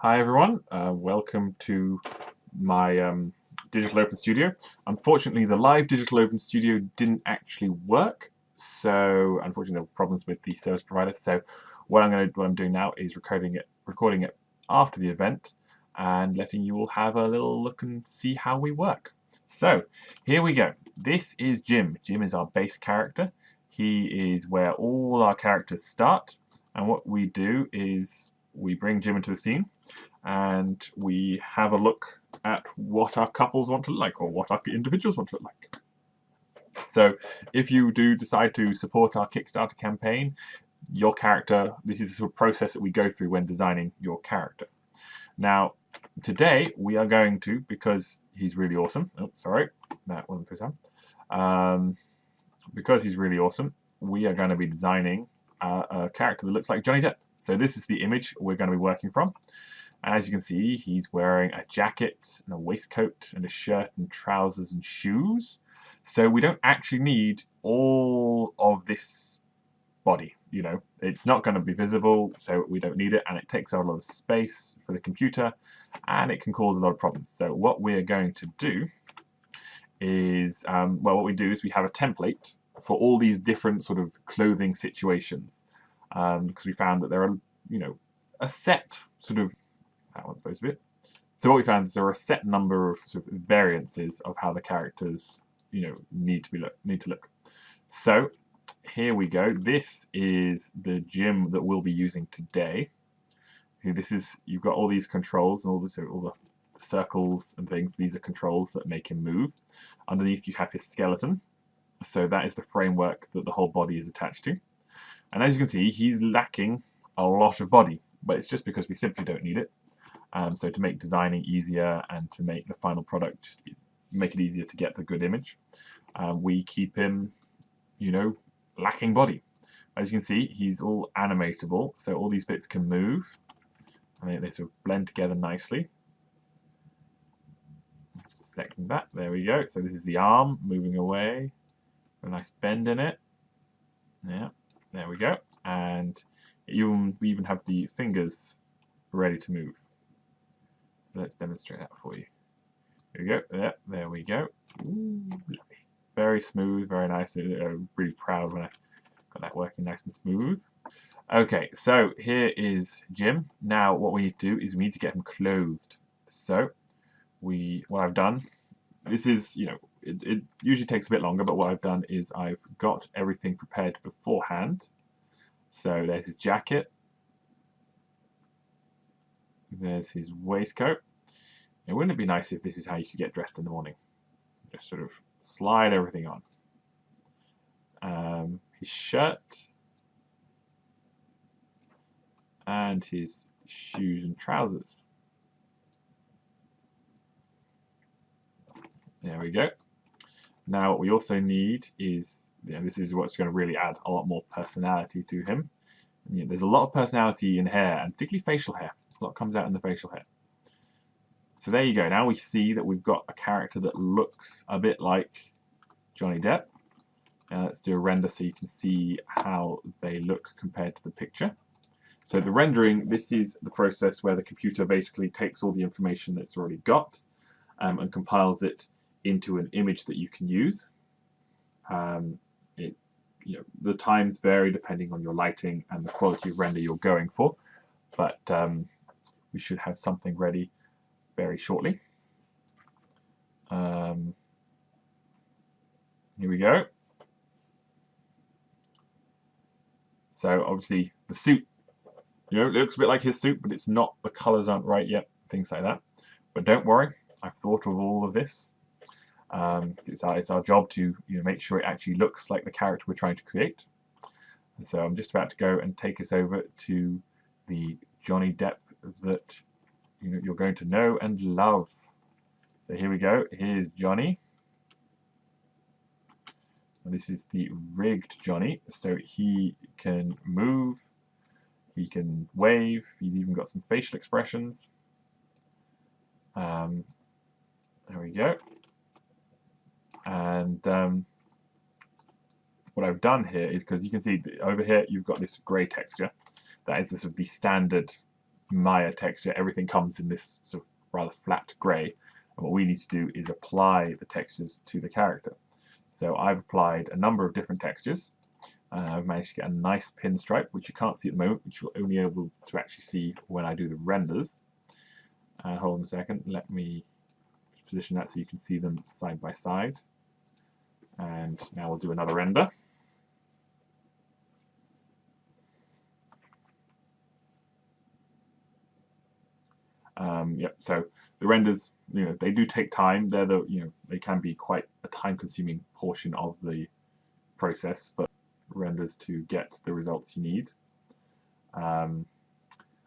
Hi everyone, welcome to my Digital Open Studio. Unfortunately, the live Digital Open Studio didn't actually work, so unfortunately there were problems with the service provider. So what I'm doing now is recording it after the event, and letting you all have a little look and see how we work. So here we go. This is Jim. Jim is our base character. He is where all our characters start, and what we do is we bring Jim into the scene and we have a look at what our couples want to look like or what our individuals want to look like. So if you do decide to support our Kickstarter campaign, your character, this is the sort of process that we go through when designing your character. Now, today we are going to, because he's really awesome, sorry, that wasn't his hand. Because he's really awesome, we are going to be designing a character that looks like Johnny Depp. So this is the image we're going to be working from. As you can see, he's wearing a jacket and a waistcoat and a shirt and trousers and shoes. So we don't actually need all of this body, It's not going to be visible, so we don't need it, and it takes up a lot of space for the computer, and it can cause a lot of problems. So what we're going to do is, what we do is we have a template for all these different sort of clothing situations, because we found that there are, a set sort of that one's supposed to be it. So what we found is there are a set number of sort of variances of how the characters, need to look. So here we go. This is the Jim that we'll be using today. See, you've got all these controls and all the circles and things. These are controls that make him move. Underneath you have his skeleton. So that is the framework that the whole body is attached to. And as you can see, he's lacking a lot of body, but it's just because we simply don't need it. So to make designing easier and to make the final product just make it easier to get the good image, we keep him, lacking body. As you can see, he's all animatable, so all these bits can move. And they sort of blend together nicely. Just selecting that, there we go. So this is the arm moving away, a nice bend in it. Yeah, there we go. And we even have the fingers ready to move. Let's demonstrate that for you. Here we go. Yeah, there we go. Ooh, lovely. Very smooth, very nice. I'm really proud when I got that working nice and smooth. Okay, so here is Jim. Now what we need to do is we need to get him clothed. So what I've done, this is, it usually takes a bit longer, but what I've done is I've got everything prepared beforehand. So there's his jacket. There's his waistcoat. And wouldn't it be nice if this is how you could get dressed in the morning? Just sort of slide everything on. His shirt. And his shoes and trousers. There we go. Now what we also need is, this is what's going to really add a lot more personality to him. And, there's a lot of personality in hair, and particularly facial hair. A lot comes out in the facial hair. So there you go. Now we see that we've got a character that looks a bit like Johnny Depp. Let's do a render so you can see how they look compared to the picture. So the rendering, this is the process where the computer basically takes all the information that it's already got and compiles it into an image that you can use. The times vary depending on your lighting and the quality of render you're going for, but we should have something ready very shortly. Here we go. So obviously the suit, it looks a bit like his suit, but it's not. The colors aren't right yet, things like that. But don't worry, I've thought of all of this. It's our job to make sure it actually looks like the character we're trying to create. And so I'm just about to go and take us over to the Johnny Depp that you're going to know and love. So here we go. Here's Johnny. And this is the rigged Johnny. So he can move, he can wave, he's even got some facial expressions. There we go. And what I've done here is, because you can see over here you've got this grey texture. That is the standard Maya texture, everything comes in this sort of rather flat grey. And what we need to do is apply the textures to the character. So I've applied a number of different textures. I've managed to get a nice pinstripe, which you can't see at the moment, which you'll only be able to actually see when I do the renders. Hold on a second, let me position that so you can see them side by side. And now we'll do another render. Yep. So the renders, they do take time. They can be quite a time-consuming portion of the process, but renders to get the results you need. I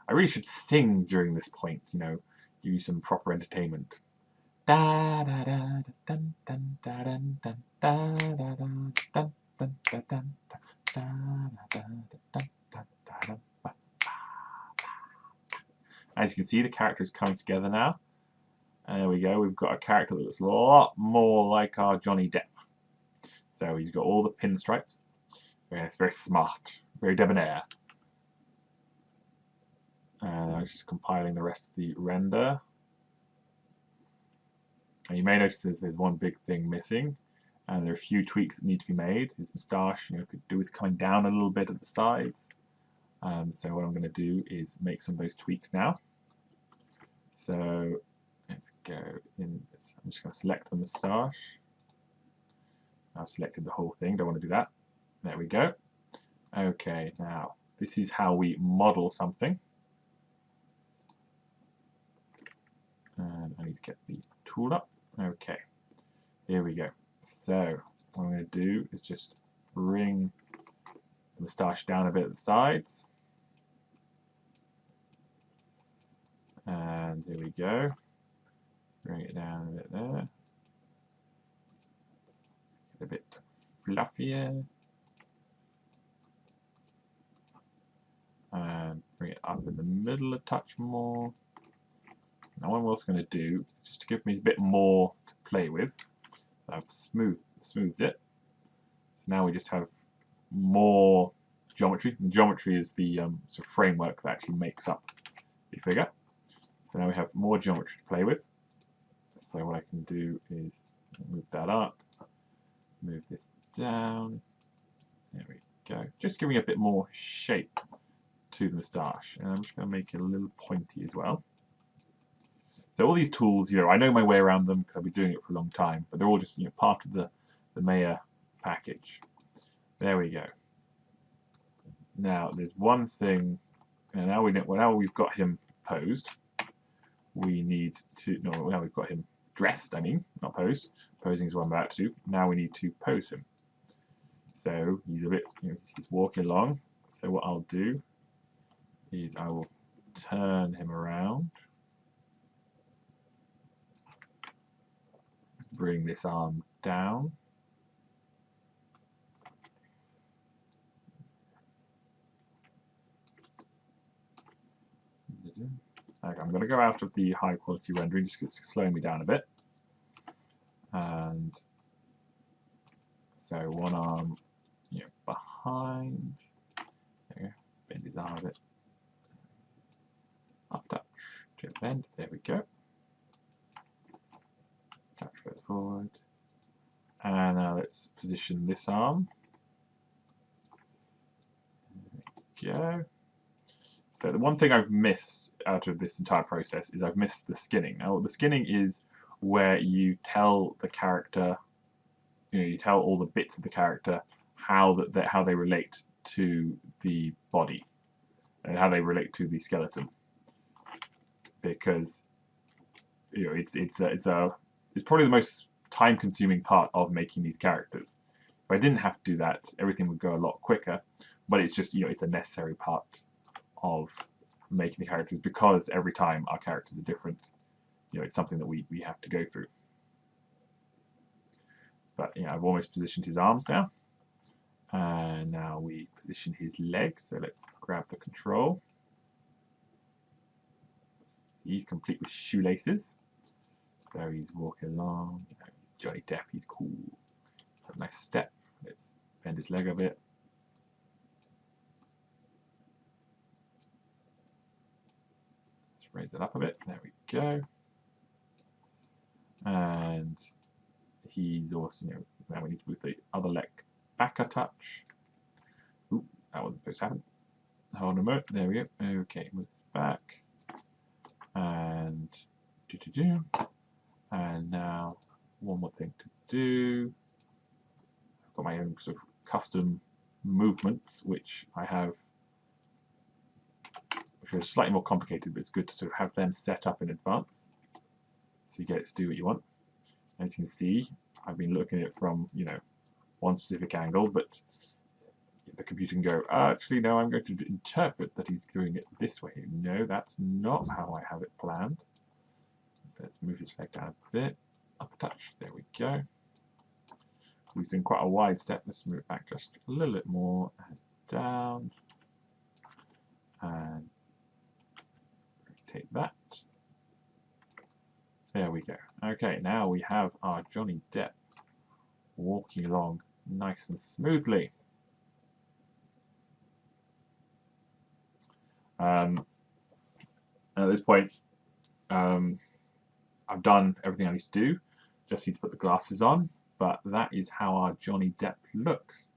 really should sing during this point. Give you some proper entertainment. Da da da dun dun da dun dun da da dun dun dun da dun da da da dun. As you can see, the character is coming together now. There we go. We've got a character that looks a lot more like our Johnny Depp. So he's got all the pinstripes. It's very smart, very debonair. And I was just compiling the rest of the render. And you may notice there's one big thing missing, and there are a few tweaks that need to be made. His moustache, could do with coming down a little bit at the sides. So what I'm going to do is make some of those tweaks now. So let's go in. I'm just going to select the moustache. I've selected the whole thing. Don't want to do that. There we go. Okay, now this is how we model something. And I need to get the tool up. Okay, here we go. So what I'm going to do is just bring the moustache down a bit at the sides. And here we go. Bring it down a bit there. Get a bit fluffier. And bring it up in the middle a touch more. Now what I'm also going to do is just to give me a bit more to play with. I've smoothed it. So now we just have more geometry. And geometry is the sort of framework that actually makes up the figure. So now we have more geometry to play with. So what I can do is move that up, move this down. There we go. Just giving a bit more shape to the moustache. And I'm just going to make it a little pointy as well. So all these tools, I know my way around them because I've been doing it for a long time, but they're all just part of the Maya package. There we go. Now there's one thing, and now we've got him posed. We need to now we've got him dressed. I mean, not posed. Posing is what I'm about to do. Now we need to pose him. So he's a bit, he's walking along. So what I'll do is I will turn him around. Bring this arm down. Okay, I'm going to go out of the high quality rendering just because it's slowing me down a bit. And so one arm behind. There we go. Bend his arm a bit. Up, touch, to bend. There we go. Touch further forward. And now let's position this arm. There we go. So the one thing I've missed out of this entire process is I've missed the skinning. Now the skinning is where you tell the character, you tell all the bits of the character how they relate to the body and how they relate to the skeleton. Because it's probably the most time-consuming part of making these characters. If I didn't have to do that, everything would go a lot quicker. But it's just it's a necessary part of making the characters because every time our characters are different. It's something that we have to go through. But I've almost positioned his arms now. And now we position his legs. So let's grab the control. He's complete with shoelaces. So he's walking along. He's Johnny Depp. He's cool. Got a nice step. Let's bend his leg a bit. raise it up a bit. There we go. And he's also, now we need to move the other leg back a touch. Ooh, that wasn't supposed to happen. Hold on a moment. There we go. Okay, move this back. And and now one more thing to do. I've got my own sort of custom movements, which I have, which are slightly more complicated, but it's good to sort of have them set up in advance, so you get it to do what you want. As you can see, I've been looking at it from one specific angle, but the computer can go, actually no, I'm going to interpret that he's doing it this way. No, that's not how I have it planned. Let's move his leg down a bit, up a touch. There we go. He's doing quite a wide step. Let's move it back just a little bit more, and down, and rotate that. There we go. Okay, now we have our Johnny Depp walking along nice and smoothly. At this point, I've done everything I need to do. Just need to put the glasses on, but that is how our Johnny Depp looks.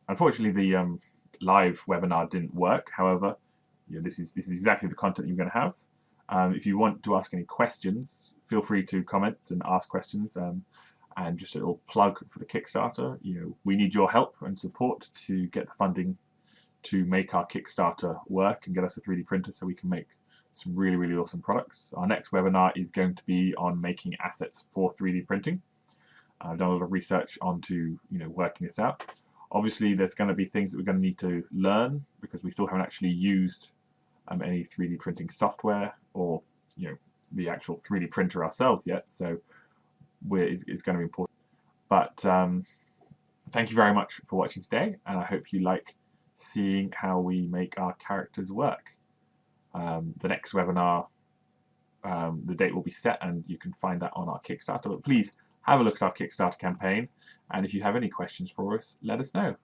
Unfortunately, the live webinar didn't work. However, this is exactly the content you're going to have. If you want to ask any questions, feel free to comment and ask questions. And just a little plug for the Kickstarter. We need your help and support to get the funding to make our Kickstarter work and get us a 3D printer so we can make some really, really awesome products. Our next webinar is going to be on making assets for 3D printing. I've done a lot of research onto working this out. Obviously, there's going to be things that we're going to need to learn because we still haven't actually used any 3D printing software or the actual 3D printer ourselves yet. So it's going to be important. But thank you very much for watching today, and I hope you like seeing how we make our characters work. The next webinar, the date will be set, and you can find that on our Kickstarter. But please have a look at our Kickstarter campaign, and if you have any questions for us, let us know.